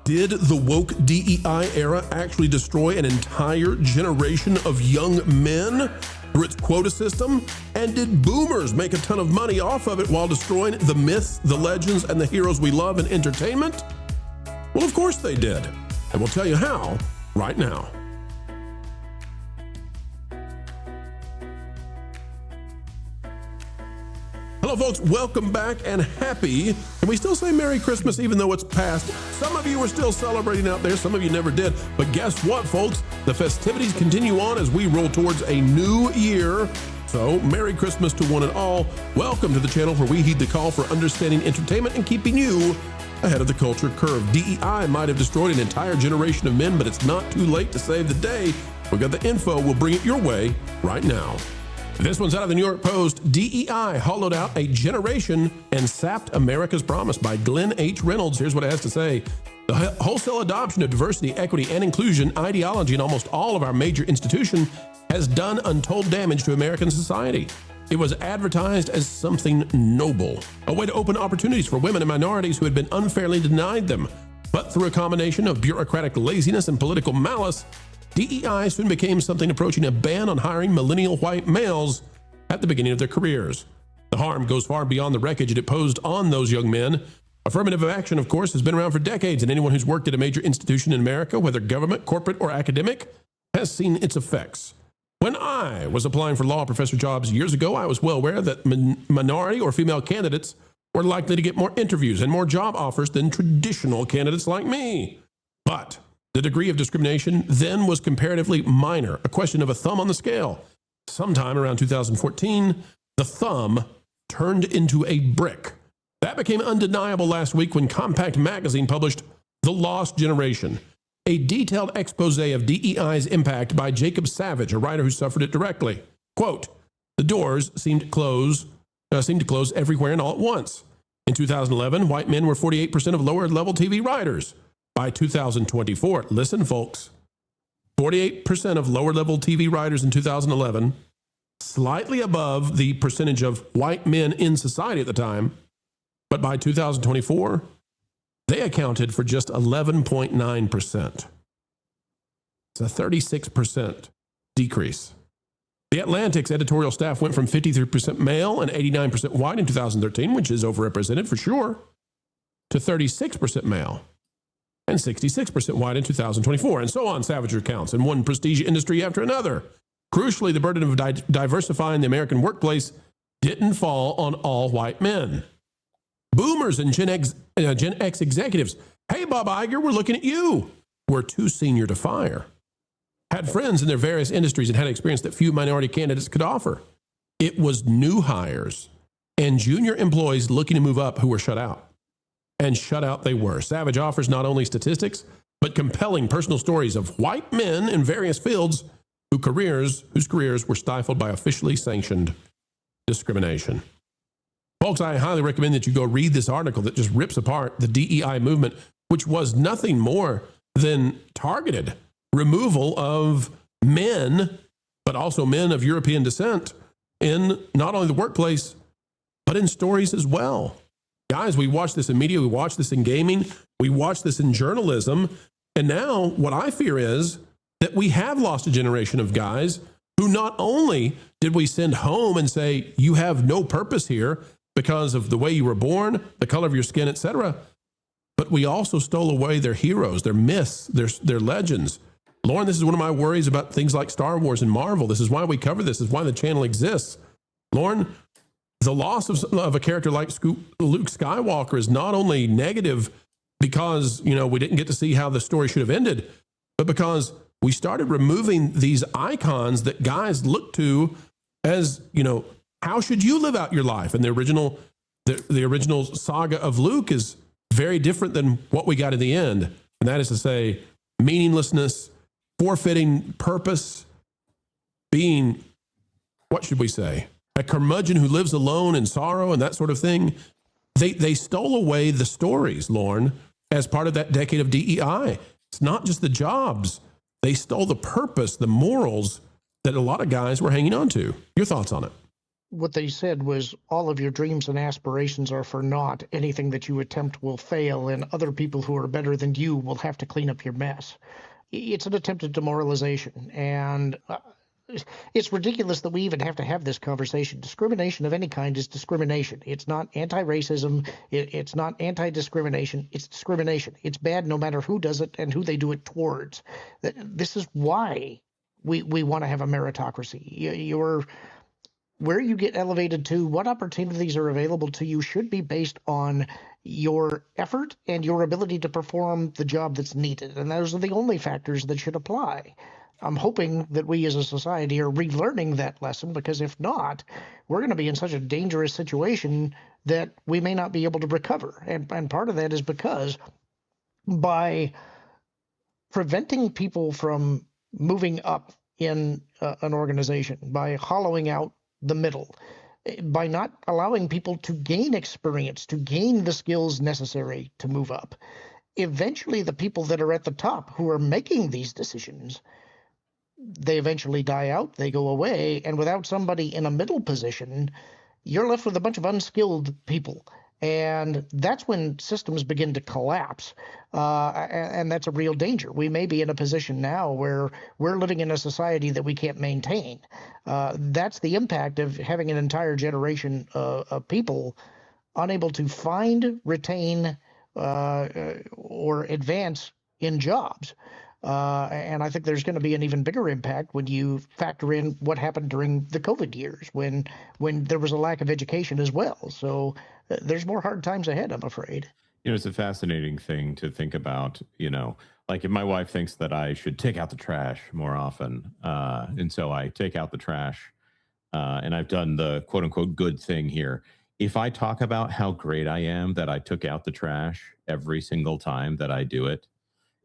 Did the woke DEI era actually destroy an entire generation of young men through its quota system? And did boomers make a ton of money off of it while destroying the myths, the legends, and the heroes we love in entertainment? Well, of course they did. And we'll tell you how right now. Hello, folks. Welcome back and happy. Can we still say Merry Christmas even though it's past? Some of you are still celebrating out there. Some of you never did. But guess what, folks? The festivities continue on as we roll towards a new year. So Merry Christmas to one and all. Welcome to the channel where we heed the call for understanding entertainment and keeping you ahead of the culture curve. DEI might have destroyed an entire generation of men, but it's not too late to save the day. We've got the info. We'll bring it your way right now. This one's out of the New York Post. DEI hollowed out a generation and sapped America's promise by Glenn H. Reynolds. Here's what it has to say. The wholesale adoption of diversity, equity, and inclusion ideology in almost all of our major institutions has done untold damage to American society. It was advertised as something noble, a way to open opportunities for women and minorities who had been unfairly denied them. But through a combination of bureaucratic laziness and political malice, DEI soon became something approaching a ban on hiring millennial white males at the beginning of their careers. The harm goes far beyond the wreckage it posed on those young men. Affirmative action, of course, has been around for decades, and anyone who's worked at a major institution in America, whether government, corporate, or academic, has seen its effects. When I was applying for law professor jobs years ago, I was well aware that minority or female candidates were likely to get more interviews and more job offers than traditional candidates like me. But the degree of discrimination then was comparatively minor, a question of a thumb on the scale. Sometime around 2014, the thumb turned into a brick. That became undeniable last week when Compact Magazine published The Lost Generation, a detailed expose of DEI's impact by Jacob Savage, a writer who suffered it directly. Quote, the doors seemed to close everywhere and all at once. In 2011, white men were 48% of lower-level TV writers. By 2024, listen, folks, 48% of lower-level TV writers in 2011, slightly above the percentage of white men in society at the time, but by 2024, they accounted for just 11.9%. It's a 36% decrease. The Atlantic's editorial staff went from 53% male and 89% white in 2013, which is overrepresented for sure, to 36% male and 66% white in 2024, and so on, Savage recounts, in one prestige industry after another. Crucially, the burden of diversifying the American workplace didn't fall on all white men. Boomers and Gen X executives, hey, Bob Iger, we're looking at you, were too senior to fire. Had friends in their various industries and had experience that few minority candidates could offer. It was new hires and junior employees looking to move up who were shut out. And shut out they were. Savage offers not only statistics, but compelling personal stories of white men in various fields whose careers were stifled by officially sanctioned discrimination. Folks, I highly recommend that you go read this article that just rips apart the DEI movement, which was nothing more than targeted removal of men, but also men of European descent in not only the workplace, but in stories as well. Guys, we watch this in media, we watch this in gaming, we watch this in journalism, and now what I fear is that we have lost a generation of guys who not only did we send home and say, you have no purpose here because of the way you were born, the color of your skin, etc., but we also stole away their heroes, their myths, their legends. Lauren, this is one of my worries about things like Star Wars and Marvel. This is why we cover this. This is why the channel exists. Lauren, the loss of a character like Luke Skywalker is not only negative because, we didn't get to see how the story should have ended, but because we started removing these icons that guys look to as, how should you live out your life? And the original saga of Luke is very different than what we got in the end. And that is to say, meaninglessness, forfeiting purpose, being, what should we say? A curmudgeon who lives alone in sorrow and that sort of thing. They stole away the stories, Lauren, as part of that decade of DEI. It's not just the jobs. They stole the purpose, the morals that a lot of guys were hanging on to. Your thoughts on it? what they said was all of your dreams and aspirations are for naught. Anything that you attempt will fail, and other people who are better than you will have to clean up your mess. It's an attempt at demoralization, and it's ridiculous that we even have to have this conversation. Discrimination of any kind is discrimination. It's not anti-racism. It's not anti-discrimination. It's discrimination. It's bad no matter who does it and who they do it towards. This is why we want to have a meritocracy. Where you get elevated to, what opportunities are available to you should be based on your effort and your ability to perform the job that's needed. And those are the only factors that should apply. I'm hoping that we as a society are relearning that lesson, because if not, we're going to be in such a dangerous situation that we may not be able to recover. And part of that is because by preventing people from moving up in an organization, by hollowing out the middle, by not allowing people to gain experience, to gain the skills necessary to move up, eventually the people that are at the top who are making these decisions, they eventually die out, they go away, and without somebody in a middle position, you're left with a bunch of unskilled people. And that's when systems begin to collapse, and that's a real danger. We may be in a position now where we're living in a society that we can't maintain. That's the impact of having an entire generation of people unable to find, retain, or advance in jobs. And I think there's going to be an even bigger impact when you factor in what happened during the COVID years, when there was a lack of education as well. So there's more hard times ahead, I'm afraid. It's a fascinating thing to think about, like if my wife thinks that I should take out the trash more often. And so I take out the trash, and I've done the quote unquote good thing here. If I talk about how great I am that I took out the trash every single time that I do it,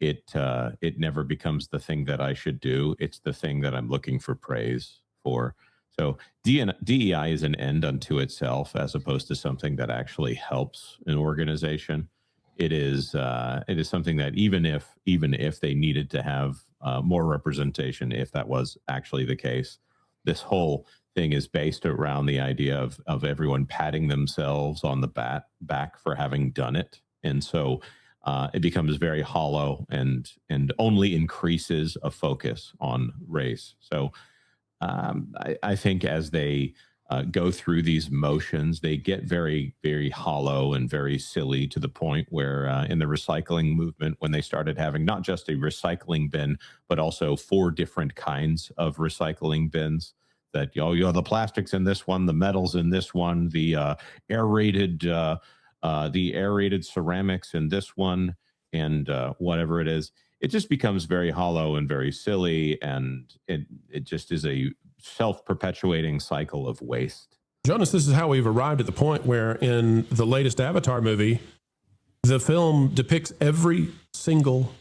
it never becomes the thing that I should do. It's the thing that I'm looking for praise for. So DEI is an end unto itself, as opposed to something that actually helps an organization. It is something that even if they needed to have more representation, if that was actually the case, this whole thing is based around the idea of everyone patting themselves on the back for having done it. And so it becomes very hollow and only increases a focus on race. So I think as they go through these motions, they get very, very hollow and very silly, to the point where in the recycling movement, when they started having not just a recycling bin, but also 4 different kinds of recycling bins, that the plastics in this one, the metals in this one, the aerated ceramics in this one, and whatever it is, it just becomes very hollow and very silly, and it just is a self-perpetuating cycle of waste. Jonas, this is how we've arrived at the point where in the latest Avatar movie, the film depicts every single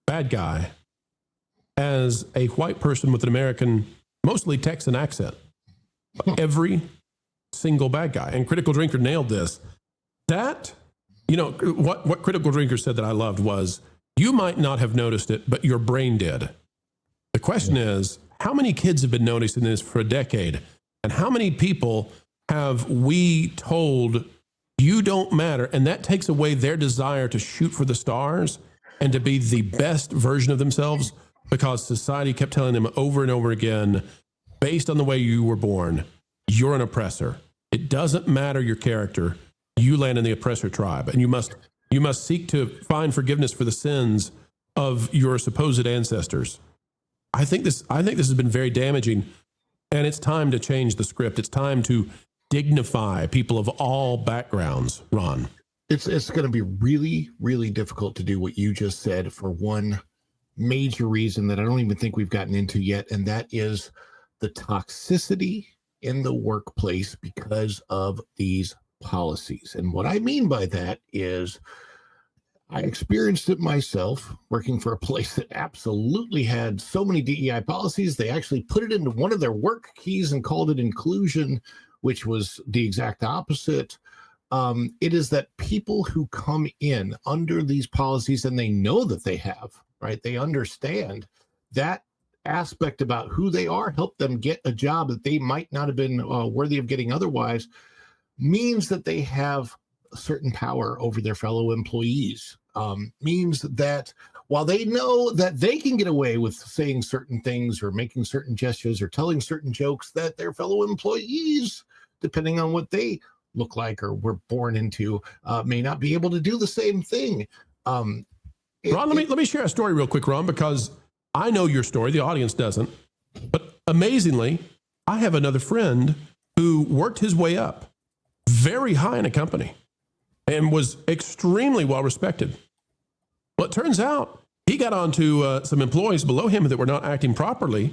bad guy as a white person with an American, mostly Texan accent. Every single bad guy. And Critical Drinker nailed this. That, what Critical Drinker said that I loved was, you might not have noticed it, but your brain did. The question is, how many kids have been noticing this for a decade? And how many people have we told, you don't matter? And that takes away their desire to shoot for the stars and to be the best version of themselves, because society kept telling them over and over again, based on the way you were born, you're an oppressor. It doesn't matter your character. You land in the oppressor tribe, and you must seek to find forgiveness for the sins of your supposed ancestors. I think this has been very damaging, and it's time to change the script. It's time to dignify people of all backgrounds, Ron. It's going to be really, really difficult to do what you just said, for one major reason that I don't even think we've gotten into yet, and that is the toxicity in the workplace because of these policies. And what I mean by that is, I experienced it myself working for a place that absolutely had so many DEI policies. They actually put it into one of their work keys and called it inclusion, which was the exact opposite. It is that people who come in under these policies, and they know that they have, right? They understand that aspect about who they are, help them get a job that they might not have been worthy of getting otherwise, means that they have a certain power over their fellow employees. Means that while they know that they can get away with saying certain things or making certain gestures or telling certain jokes, that their fellow employees, depending on what they look like or were born into, may not be able to do the same thing. Ron, let me share a story real quick, Ron, because I know your story. The audience doesn't. But amazingly, I have another friend who worked his way up very high in a company and was extremely well respected. Well, it turns out he got onto some employees below him that were not acting properly.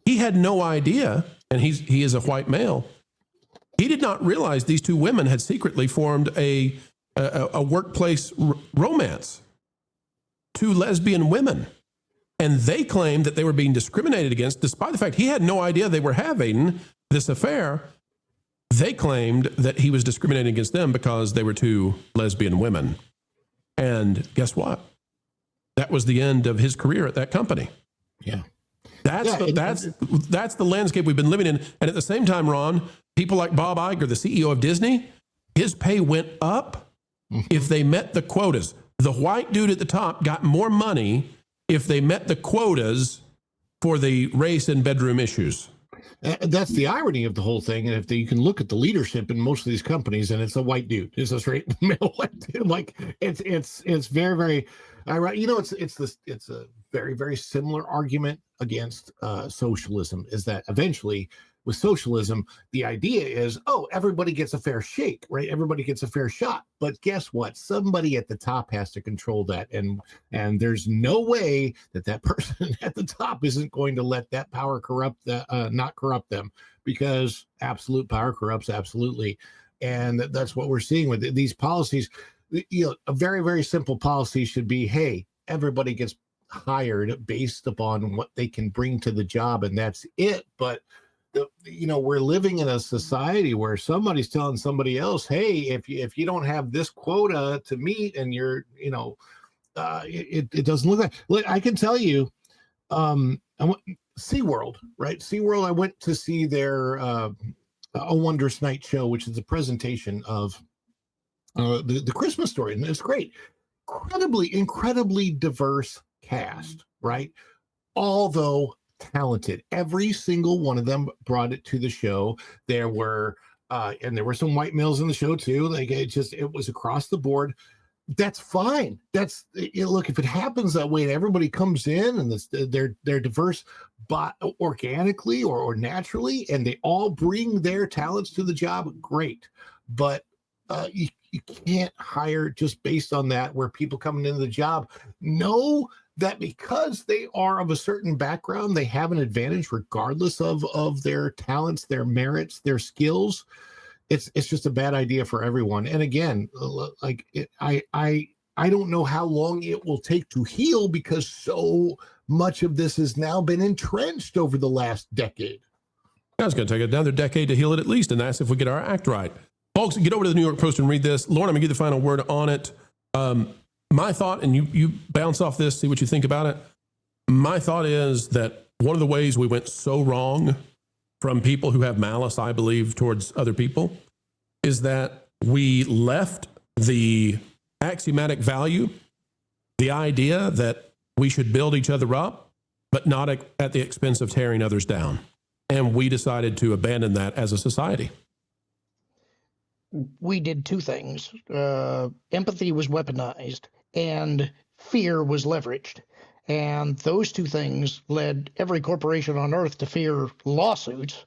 He had no idea, and he is a white male. He did not realize these two women had secretly formed a workplace romance. Two lesbian women. And they claimed that they were being discriminated against, despite the fact he had no idea they were having this affair. They claimed that he was discriminating against them because they were two lesbian women. And guess what? That was the end of his career at that company. Yeah. That's the landscape we've been living in. And at the same time, Ron, people like Bob Iger, the CEO of Disney, his pay went up if they met the quotas. The white dude at the top got more money if they met the quotas for the race and bedroom issues. That's the irony of the whole thing. And if you can look at the leadership in most of these companies, and it's a white dude, it's a straight male white dude. Like it's very, very ironic. You know, it's a very, very similar argument against socialism. Is that eventually with socialism, the idea is, oh, everybody gets a fair shake, right? Everybody gets a fair shot. But guess what? Somebody at the top has to control that. And there's no way that person at the top isn't going to let that power not corrupt them, because absolute power corrupts absolutely. And that's what we're seeing with these policies. You know, a very, very simple policy should be, hey, everybody gets hired based upon what they can bring to the job, and that's it. But we're living in a society where somebody's telling somebody else, hey, if you don't have this quota to meet, and you're, it doesn't look like. I can tell you, I went SeaWorld, right? SeaWorld, I went to see their A Wondrous Night show, which is a presentation of the Christmas story, and it's great. Incredibly diverse cast, right? Although talented, every single one of them brought it to the show. There were some white males in the show too. Like it was across the board. That's fine. Look, if it happens that way and everybody comes in and they're diverse, but organically or naturally, and they all bring their talents to the job, great. But you can't hire just based on that, where people coming into the job know that because they are of a certain background, they have an advantage regardless of their talents, their merits, their skills. It's just a bad idea for everyone. And again, I don't know how long it will take to heal, because so much of this has now been entrenched over the last decade. It's going to take another decade to heal it at least, and that's if we get our act right. Folks, get over to the New York Post and read this. Lauren, I'm going to give you the final word on it. My thought, and you bounce off this, see what you think about it. My thought is that one of the ways we went so wrong from people who have malice, I believe, towards other people, is that we left the axiomatic value, the idea that we should build each other up, but not at the expense of tearing others down. And we decided to abandon that as a society. We did two things. Empathy was weaponized and fear was leveraged. And those two things led every corporation on earth to fear lawsuits,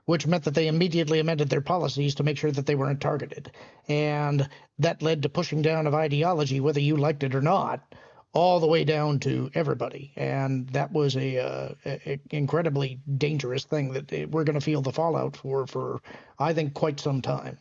which meant that they immediately amended their policies to make sure that they weren't targeted. And that led to pushing down of ideology, whether you liked it or not, all the way down to everybody. And that was a incredibly dangerous thing that we're going to feel the fallout for, I think, quite some time.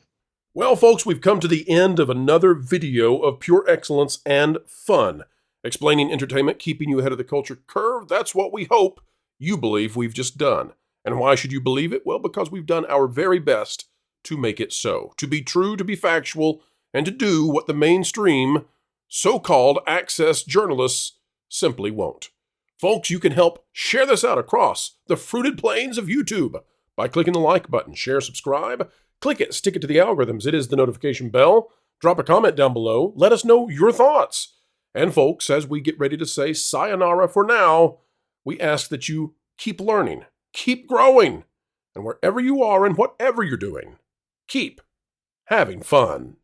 Well, folks, we've come to the end of another video of pure excellence and fun, explaining entertainment, keeping you ahead of the culture curve. That's what we hope you believe we've just done. And why should you believe it? Well, because we've done our very best to make it so, to be true, to be factual, and to do what the mainstream so-called access journalists simply won't. Folks, you can help share this out across the fruited plains of YouTube by clicking the like button. Share, subscribe, click it, stick it to the algorithms. It is the notification bell. Drop a comment down below. Let us know your thoughts. And folks, as we get ready to say sayonara for now, we ask that you keep learning, keep growing, and wherever you are and whatever you're doing, keep having fun.